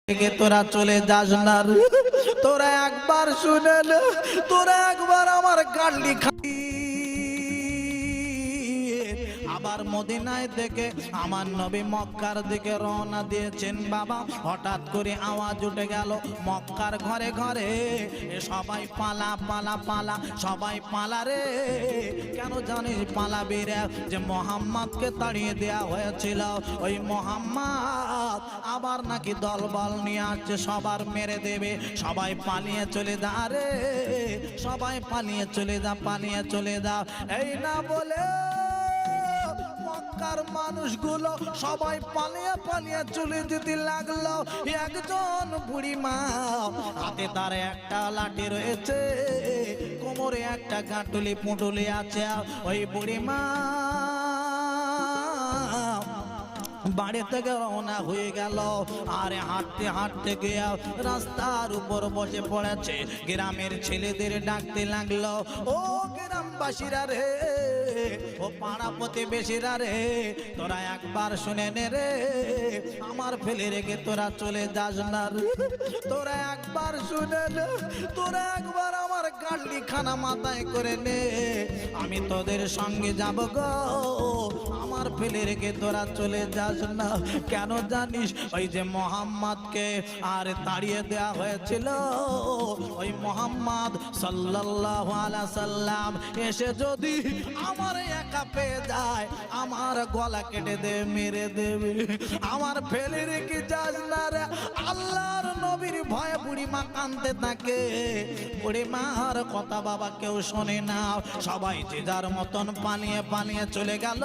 থেকে তোরা চলে যাস না রে। তোরা একবার শুনে নে, তোরা একবার আমার গাড়ি খাই। আবার মদিনায় থেকে আমার নবী মক্কার দিকে রওনা দিয়েছেন বাবা। হঠাৎ করে আওয়াজ উঠে গেল মক্কার ঘরে ঘরে, সবাই পালা পালা পালা, সবাই পালা রে। কেন জানিস পালাবি রে? যে মোহাম্মদকে তাড়িয়ে দেয়া হয়েছিল, ওই মোহাম্মদ আবার নাকি দলবল নিয়ে আসছে, সবার মেরে দেবে। সবাই পালিয়ে চলে যা রে, সবাই পালিয়ে চলে যা, পালিয়ে চলে যা। এই না বলে মক্কার মানুষগুলো সবাই পালিয়ে পালিয়ে চলে যেতে লাগলো। একজন বুড়ি মা, হাতে তার একটা লাঠি রয়েছে, কোমরে একটা গাঁটুলি পুঁটুলি আছে। ওই বুড়ি মা বাড়ি থেকে রওনা হয়ে গেল। আরে হাঁটতে হাঁটতে গিয়ে রাস্তার উপর বসে পড়েছে। গ্রামের ছেলেদের ডাকতে লাগলো, ও গ্রামবাসীরা রে, ও পাড়া প্রতিবেশীরা রে, তোরা একবার শুনে নে রে, আমার ফেলে রেখে তোরা চলে যাস না রে। তোরা একবার শুনে নে, তোরা একবার আমার গাড়ি খানা মাথায় করে নে, আমি তোদের সঙ্গে যাব গো। আমার ফেলে রেখে তোরা চলে যাস না। কেন জানিস? ওই যে মোহাম্মদকে আর তাড়িয়ে দেয়া হয়েছিল, ওই মোহাম্মদ সাল্লাল্লাহু আলাইহি সাল্লাম এসে যদি আমার একা পেয়ে যায়, আমার গলা কেটে দে, মেরে দেবে। আমার ফেলে রেখে যাস না রে। আল্লাহর নবীর ভয়ে বুড়ি মা কাঁদতে থাকে। বুড়ি মার কথা বাবা কেউ শোনে না, সবাই যে যার মতন পালিয়ে পালিয়ে চলে গেল।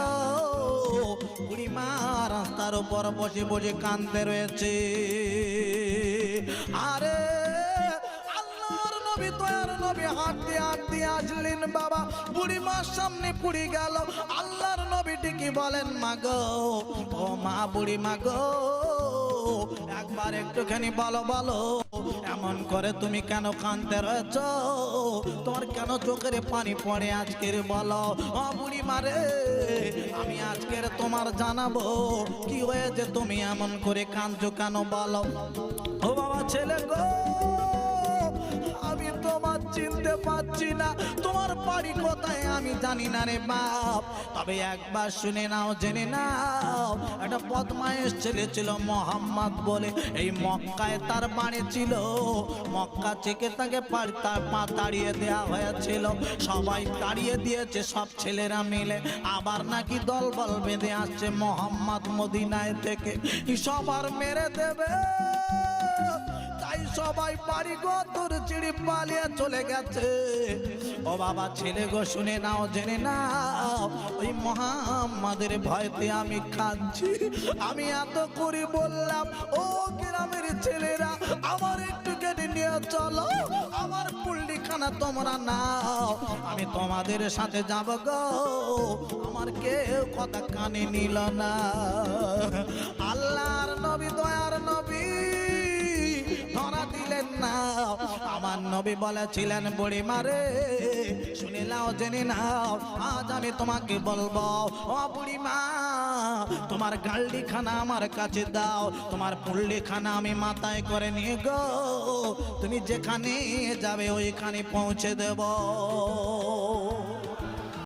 বুড়ি মা রাস্তার উপর বসে বসে কাঁদতে রয়েছে। আরে আল্লাহর নবী, দয়ার নবী হাঁটতে হাঁটতে আসলেন বাবা। বুড়ি মার সামনে পড়ে গেল। আল্লাহর নবী ঠিকই বলেন, মা গো, ও মা, বুড়ি মা গো, একবার একটুখানি বলো বলো, এমন করে তুমি কেন কাঁদতে রয়েছ? তোমার কেন চোখের পানি পড়ে আজকের? বলো ও বুড়ি মারে, আমি আজকের তোমার জানাবো কি হয়েছে, তুমি এমন করে কাঁদছো কেন? বলো। ও বাবা ছেলে গো, আমি তোমার চিনতে পারছি না, তোমার বাড়ি কোথায় আমি জানি না রে বাপ। তবে একবার শুনে নাও, জেনে নাও, একটা বদমাইশ ছেলে ছিল মোহাম্মদ বলে, এই মক্কায় তার বাড়ি ছিল। মক্কা থেকে তাকে তার পা তাড়িয়ে দেওয়া হয়েছিল। সবাই তাড়িয়ে দিয়েছে, সব ছেলেরা মিলে। আবার নাকি দলবল বেঁধে আসছে মোহাম্মদ মদিনায় থেকে, সবার মেরে দেবে। তাই সবাই বাড়ি ঘর চিড়ি পালিয়ে চলে গেছে। ও বাবা ছেলে গো, শুনে নাও, জেনে নাও, ওই মোহাম্মদের ভয়তে আমি কাঁদছি। আমি এত করে বললাম, ও গ্রামের ছেলেরা, আমার একটু কেটে নিয়ে চলো, আমার পুল্লিখানা তোমরা নাও, আমি তোমাদের সাথে যাব গো। আমার কেউ কথা কানে নিল না। আল্লাহর নবী, দয়ার নবী ধরা দিলেন না। আমার নবী বলেছিলেন, বুড়ি মারে, শুনে নাও, জেনে নাও, আজ আমি তোমাকে বলবো, ও বুড়ি মা, তোমার গাল্লি খানা আমার কাছে দাও, তোমার পুল্লি খানা আমি মাথায় করে নিয়ে গো, তুমি যেখানে যাবে ওইখানে পৌঁছে দেব।